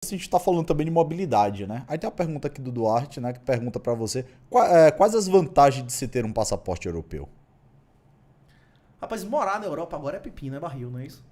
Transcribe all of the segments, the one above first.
A gente está falando também de mobilidade, né? Aí tem uma pergunta aqui do Duarte, né? Que pergunta para você quais as vantagens de se ter um passaporte europeu? Rapaz, morar na Europa agora é pepino, é barril, não é isso?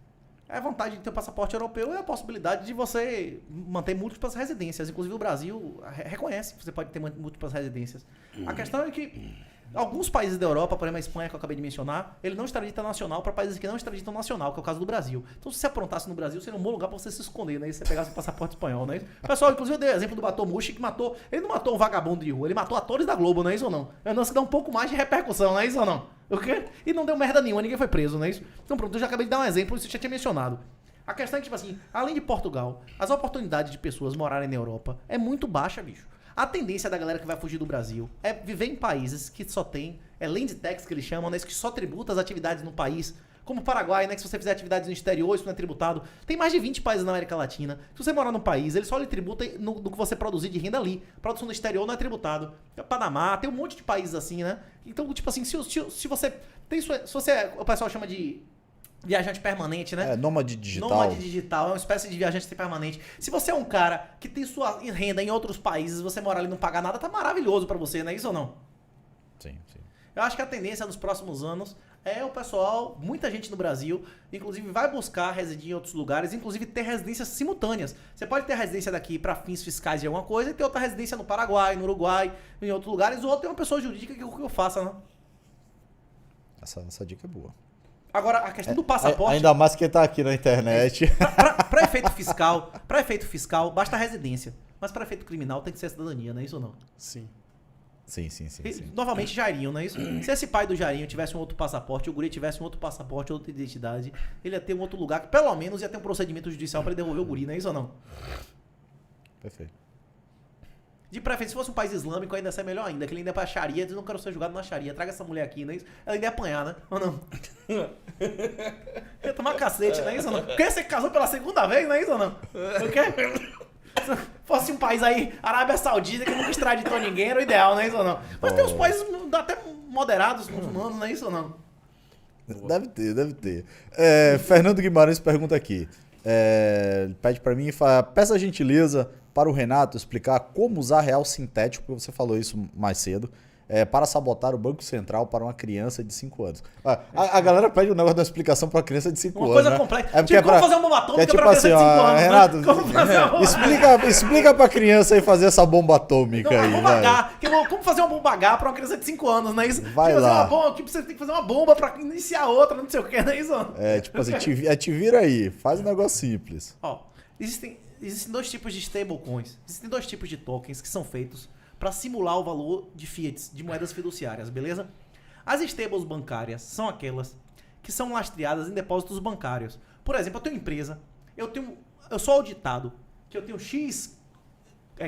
A vantagem de ter um passaporte europeu é a possibilidade de você manter múltiplas residências. Inclusive o Brasil reconhece que você pode ter múltiplas residências. A questão é que alguns países da Europa, por exemplo a Espanha que eu acabei de mencionar, ele não extradita nacional para países que não extraditam nacional, que é o caso do Brasil. Então se você aprontasse no Brasil, seria um bom lugar para você se esconder, né? E você pegasse o passaporte espanhol, né? Pessoal, inclusive eu dei o exemplo do Batomushi que matou, ele não matou um vagabundo de rua, ele matou atores da Globo, não é isso ou não? É um lance que dá um pouco mais de repercussão, não é isso ou não? O quê? E não deu merda nenhuma, ninguém foi preso, não é isso? Então pronto, eu já acabei de dar um exemplo, isso eu já tinha mencionado. A questão é que, tipo assim, além de Portugal, as oportunidades de pessoas morarem na Europa é muito baixa, bicho. A tendência da galera que vai fugir do Brasil é viver em países que só tem, land tax que eles chamam, né, que só tributa as atividades no país, como o Paraguai, né, que se você fizer atividades no exterior, isso não é tributado. Tem mais de 20 países na América Latina. Se você morar num país, ele só lhe tributa do que você produzir de renda ali. Produção no exterior não é tributado. Panamá, tem um monte de países assim, né? Então, tipo assim, se você tem se você, o pessoal chama de viajante permanente, né? Nômade digital. Nômade digital, é uma espécie de viajante permanente. Se você é um cara que tem sua renda em outros países, você morar ali e não pagar nada, tá maravilhoso pra você, não é isso ou não? Sim, sim. Eu acho que a tendência nos próximos anos é o pessoal, muita gente no Brasil, inclusive vai buscar residir em outros lugares, inclusive ter residências simultâneas. Você pode ter residência daqui para fins fiscais de alguma coisa e ter outra residência no Paraguai, no Uruguai, em outros lugares, ou ter uma pessoa jurídica que eu faça, né? Essa dica é boa. Agora, a questão do passaporte... Ainda mais que tá aqui na internet. Para efeito fiscal, basta a residência. Mas para efeito criminal tem que ser a cidadania, não é isso ou não? Sim. Sim. Novamente, Jairinho, não é isso? Se esse pai do Jairinho tivesse um outro passaporte, o guri tivesse um outro passaporte, outra identidade, ele ia ter um outro lugar que pelo menos ia ter um procedimento judicial para ele devolver o guri, não é isso ou não? Perfeito. De preferência, se fosse um país islâmico, ainda ia ser melhor ainda, que ele ainda é pra Sharia, diz, não quero ser julgado na Sharia, traga essa mulher aqui, não é isso? Ela ainda ia apanhar, né? Ou não? Ia tomar cacete, não é isso ou não? Porque você casou pela segunda vez, não é isso ou não? O quê? Se fosse um país aí, Arábia Saudita, que nunca extraditou ninguém, era o ideal, não é isso ou não? Mas tem uns países até moderados, muçulmanos, não é isso ou não? Deve ter. Fernando Guimarães pergunta aqui. Ele pede pra mim, peça a gentileza para o Renato explicar como usar real sintético, porque você falou isso mais cedo, para sabotar o Banco Central para uma criança de 5 anos. A galera pede um negócio da explicação para uma criança de 5 anos. Uma coisa né? complexa. Tipo, como fazer uma bomba atômica tipo pra criança assim, de 5 anos, Renato, né? Como fazer uma... explica pra criança aí fazer essa bomba atômica Não, aí, bomba vai. H. Como fazer uma bomba H pra uma criança de 5 anos, não é isso? Vai Tipo, lá. você tem que fazer uma bomba pra iniciar outra, não sei o que, não é isso? Tipo assim, te vira aí, faz um negócio simples. Ó, existem dois tipos de stablecoins. Existem dois tipos de tokens que são feitos para simular o valor de fiat, de moedas fiduciárias, beleza? As stables bancárias são aquelas que são lastreadas em depósitos bancários. Por exemplo, eu tenho empresa, eu sou auditado, que eu tenho X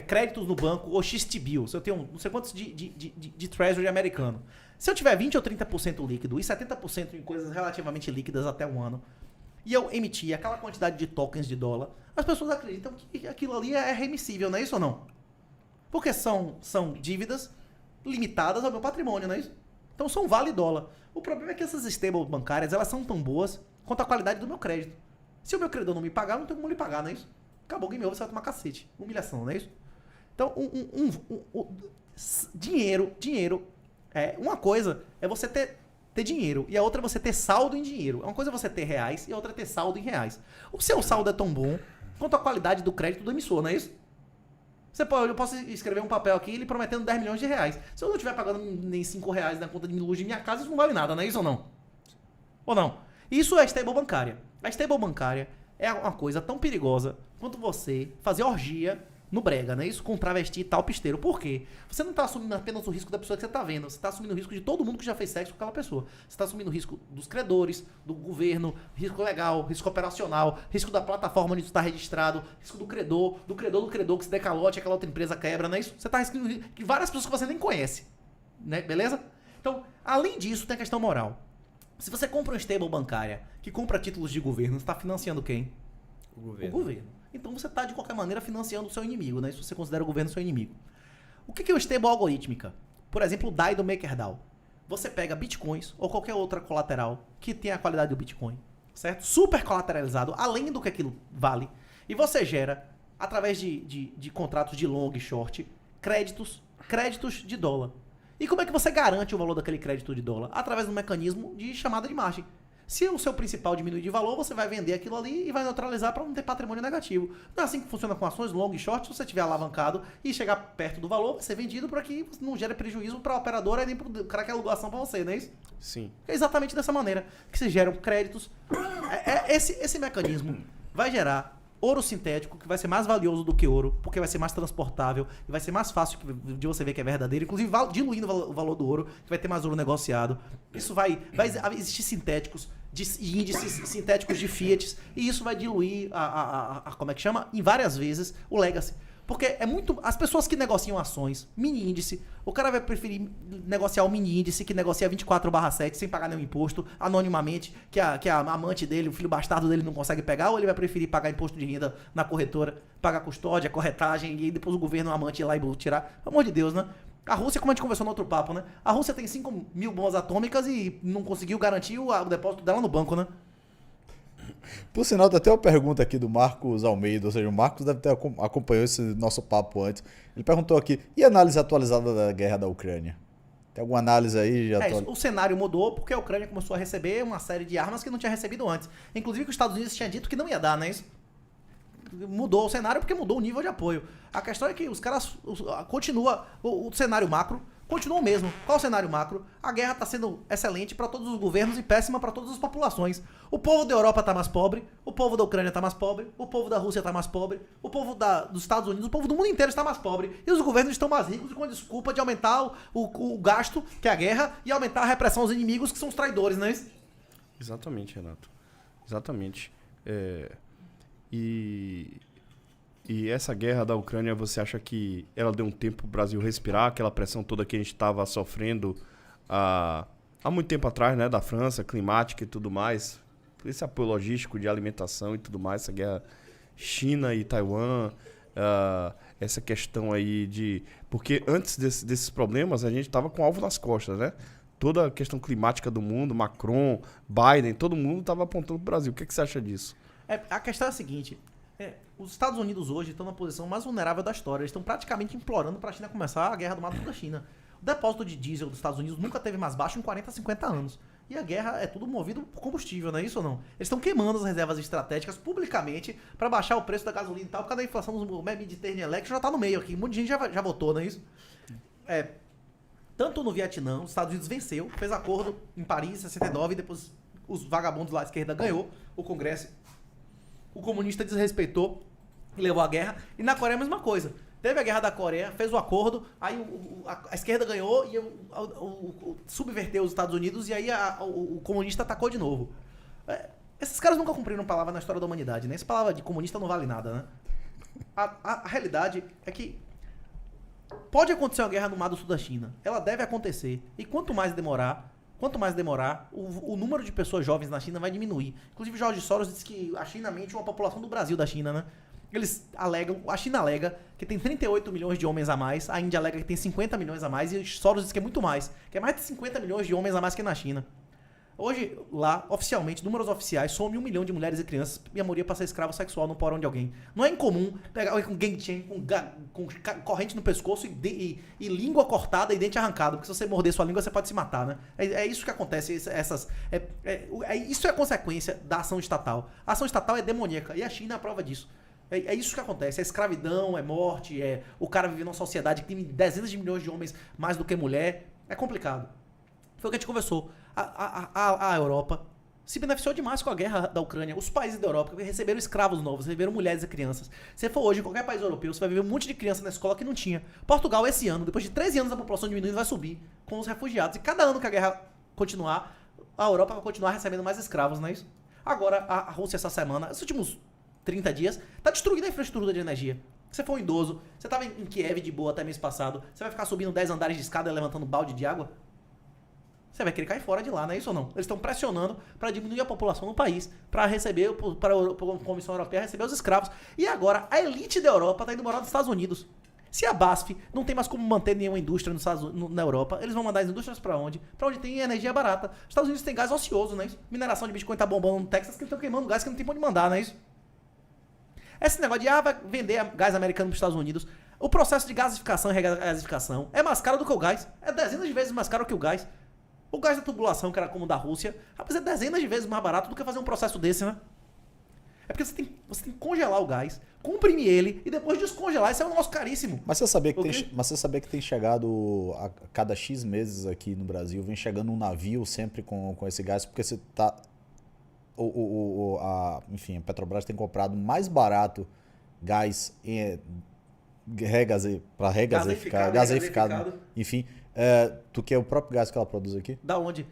créditos no banco ou X T-bills, eu tenho não sei quantos de treasury americano. Se eu tiver 20 ou 30% líquido e 70% em coisas relativamente líquidas até um ano, e eu emitir aquela quantidade de tokens de dólar, as pessoas acreditam que aquilo ali é remissível, não é isso ou não? Porque são dívidas limitadas ao meu patrimônio, não é isso? Então são vale dólar. O problema é que essas stables bancárias, elas são tão boas quanto a qualidade do meu crédito. Se o meu credor não me pagar, eu não tenho como lhe pagar, não é isso? Acabou o game over, você vai tomar cacete. Humilhação, não é isso? Então, dinheiro, uma coisa é você ter dinheiro e a outra é você ter saldo em dinheiro. Uma coisa é você ter reais e a outra é ter saldo em reais. O seu saldo é tão bom quanto a qualidade do crédito do emissor, não é isso? Eu posso escrever um papel aqui lhe prometendo 10 milhões de reais. Se eu não estiver pagando nem 5 reais na conta de luz de minha casa, isso não vale nada, não é isso ou não? Ou não? Isso é stable bancária. A stable bancária é uma coisa tão perigosa quanto você fazer orgia no brega, né? Isso com travesti e tal pisteiro. Por quê? Você não tá assumindo apenas o risco da pessoa que você tá vendo. Você tá assumindo o risco de todo mundo que já fez sexo com aquela pessoa. Você tá assumindo o risco dos credores, do governo, risco legal, risco operacional, risco da plataforma onde você tá registrado, risco do credor que se decalote, aquela outra empresa quebra, não é isso? Você tá riscando de várias pessoas que você nem conhece, né? Beleza? Então, além disso, tem a questão moral. Se você compra uma stable bancária que compra títulos de governo, você tá financiando quem? O governo. O governo. Então você está, de qualquer maneira, financiando o seu inimigo, né? Se você considera o governo seu inimigo. O que é o stable algorítmica? Por exemplo, o DAI do MakerDAO. Você pega bitcoins ou qualquer outra colateral que tenha a qualidade do bitcoin, certo? Super colateralizado, além do que aquilo vale. E você gera através de contratos de long e short, créditos de dólar. E como é que você garante o valor daquele crédito de dólar? Através de um mecanismo de chamada de margem. Se o seu principal diminuir de valor, você vai vender aquilo ali e vai neutralizar para não ter patrimônio negativo. Não é assim que funciona com ações long e short. Se você tiver alavancado e chegar perto do valor, vai ser vendido para que não gere prejuízo para a operadora e nem para o cara que alugou a ação para você, não é isso? Sim. É exatamente dessa maneira que se geram créditos. Esse mecanismo vai gerar ouro sintético, que vai ser mais valioso do que ouro, porque vai ser mais transportável e vai ser mais fácil de você ver que é verdadeiro, inclusive diluindo o valor do ouro, que vai ter mais ouro negociado. Isso vai existir sintéticos, de índices sintéticos de fiat, e isso vai diluir como é que chama? Em várias vezes o legacy. Porque é muito. As pessoas que negociam ações, mini índice, o cara vai preferir negociar o mini índice que negocia 24/7 sem pagar nenhum imposto, anonimamente, que a amante dele, o filho bastardo dele não consegue pegar, ou ele vai preferir pagar imposto de renda na corretora, pagar custódia, corretagem, e depois o governo, o amante ir lá e tirar. Pelo amor de Deus, né? A Rússia, como a gente conversou no outro papo, né? A Rússia tem 5.000 bombas atômicas e não conseguiu garantir o depósito dela no banco, né? Por sinal, tem até uma pergunta aqui do Marcos Almeida, ou seja, o Marcos deve ter acompanhado esse nosso papo antes. Ele perguntou aqui, e a análise atualizada da guerra da Ucrânia? Tem alguma análise aí? O cenário mudou porque a Ucrânia começou a receber uma série de armas que não tinha recebido antes. Inclusive que os Estados Unidos tinha dito que não ia dar, não é isso? Mudou o cenário porque mudou o nível de apoio. A questão é que os caras continua o cenário macro continua o mesmo. Qual o cenário macro? A guerra está sendo excelente para todos os governos e péssima para todas as populações. O povo da Europa está mais pobre, o povo da Ucrânia está mais pobre, o povo da Rússia está mais pobre, o povo dos Estados Unidos, o povo do mundo inteiro está mais pobre. E os governos estão mais ricos com a desculpa de aumentar o gasto, que é a guerra, e aumentar a repressão aos inimigos, que são os traidores, não é isso? Exatamente, Renato. Exatamente. E essa guerra da Ucrânia, você acha que ela deu um tempo para o Brasil respirar, aquela pressão toda que a gente estava sofrendo há muito tempo atrás, né, da França, climática e tudo mais, esse apoio logístico de alimentação e tudo mais, essa guerra China e Taiwan, essa questão aí de... Porque antes desses problemas, a gente estava com alvo nas costas, né? Toda a questão climática do mundo, Macron, Biden, todo mundo estava apontando para o Brasil. O que você acha disso? A questão é a seguinte... os Estados Unidos hoje estão na posição mais vulnerável da história. Eles estão praticamente implorando para a China começar a guerra do mato da China. O depósito de diesel dos Estados Unidos nunca teve mais baixo em 40, 50 anos. E a guerra é tudo movido por combustível, não é isso ou não? Eles estão queimando as reservas estratégicas publicamente para baixar o preço da gasolina e tal, por causa da inflação do Mediterranean Electric já está no meio aqui. Um monte de gente já votou, não é isso? Tanto no Vietnã, os Estados Unidos venceu, fez acordo em Paris, em 69, e depois os vagabundos lá à esquerda ganhou o Congresso. O comunista desrespeitou e levou a guerra. E na Coreia a mesma coisa. Teve a guerra da Coreia, fez o acordo, aí a esquerda ganhou e subverteu os Estados Unidos e aí o comunista atacou de novo. Esses caras nunca cumpriram palavra na história da humanidade, né? Essa palavra de comunista não vale nada, né? A realidade é que pode acontecer uma guerra no mar do sul da China. Ela deve acontecer. E quanto mais demorar, o número de pessoas jovens na China vai diminuir. Inclusive, Jorge Soros disse que a China mente uma população do Brasil da China, né? A China alega que tem 38 milhões de homens a mais, a Índia alega que tem 50 milhões a mais, e o Soros diz que é muito mais, que é mais de 50 milhões de homens a mais que na China. Hoje, lá, oficialmente, números oficiais, some 1 milhão de mulheres e crianças e a maioria para ser escravo sexual no porão de alguém. Não é incomum pegar alguém com gang com corrente no pescoço e língua cortada e dente arrancado, porque se você morder sua língua, você pode se matar, né? É isso que acontece. Isso é a consequência da ação estatal. A ação estatal é demoníaca e a China é a prova disso. É isso que acontece. É escravidão, é morte, o cara vive numa sociedade que tem dezenas de milhões de homens mais do que mulher. É complicado. Foi o que a gente conversou. A Europa se beneficiou demais com a guerra da Ucrânia. Os países da Europa receberam escravos novos, receberam mulheres e crianças. Se for hoje em qualquer país europeu, você vai ver um monte de criança na escola que não tinha. Portugal, esse ano, depois de 13 anos, a população diminuindo, vai subir com os refugiados. E cada ano que a guerra continuar, a Europa vai continuar recebendo mais escravos, não é isso? Agora, a Rússia, essa semana, esses últimos 30 dias, está destruindo a infraestrutura de energia. Você for um idoso, você estava em Kiev de boa até mês passado, você vai ficar subindo 10 andares de escada e levantando balde de água? Você vai querer cair fora de lá, não é isso ou não? Eles estão pressionando para diminuir a população no país, para receber, para a Comissão Europeia receber os escravos. E agora, a elite da Europa está indo morar nos Estados Unidos. Se a BASF não tem mais como manter nenhuma indústria na Europa, eles vão mandar as indústrias para onde? Para onde tem energia barata. Os Estados Unidos tem gás ocioso, não é isso? Mineração de Bitcoin está bombando no Texas, que eles estão queimando gás que não tem para onde mandar, não é isso? Esse negócio de, vai vender gás americano para os Estados Unidos. O processo de gasificação e regasificação é mais caro do que o gás. É dezenas de vezes mais caro que o gás. O gás da tubulação, que era como o da Rússia, rapaz, é dezenas de vezes mais barato do que fazer um processo desse, né? É porque você tem que congelar o gás, comprimir ele e depois descongelar. Isso é um negócio caríssimo. Mas você sabia que tem chegado a cada X meses aqui no Brasil, vem chegando um navio sempre com esse gás, porque você tá... enfim, a Petrobras tem comprado mais barato gás para gaseificado, enfim, do que o próprio gás que ela produz aqui. Da onde?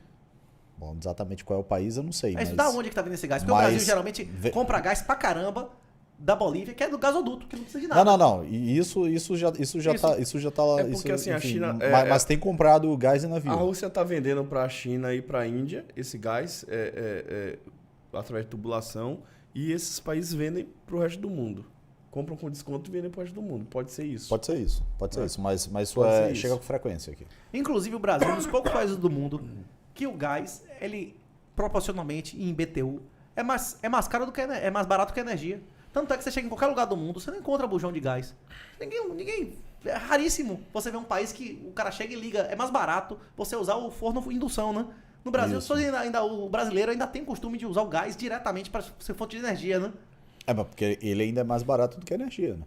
Bom, exatamente qual é o país, eu não sei. Mas da onde que tá vindo esse gás? Porque o Brasil geralmente compra gás pra caramba da Bolívia, que é do gasoduto, que não precisa de nada. Não. E isso já tá lá. É porque assim, a China... mas tem comprado gás em navio. A Rússia tá vendendo pra China e pra Índia esse gás através de tubulação, e esses países vendem pro resto do mundo. Compram com desconto e vendem pro resto do mundo. Pode ser isso. Pode ser isso, mas isso chega com frequência aqui. Inclusive o Brasil é um dos poucos países do mundo que o gás, ele proporcionalmente em BTU é mais caro do que é mais barato que a energia. Tanto é que você chega em qualquer lugar do mundo, você não encontra bujão de gás. Ninguém é raríssimo você ver um país que o cara chega e liga, é mais barato você usar o forno indução, né? No Brasil, o brasileiro ainda tem costume de usar o gás diretamente para ser fonte de energia, né? Mas porque ele ainda é mais barato do que a energia, né?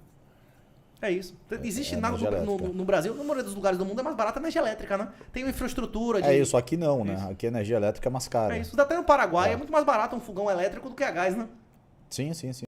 É isso. Existe nada no Brasil, na maioria dos lugares do mundo é mais barata a energia elétrica, né? Tem uma infraestrutura de... É isso, aqui não, né? Aqui a energia elétrica é mais cara. É isso. Até no Paraguai é muito mais barato um fogão elétrico do que a gás, né? Sim.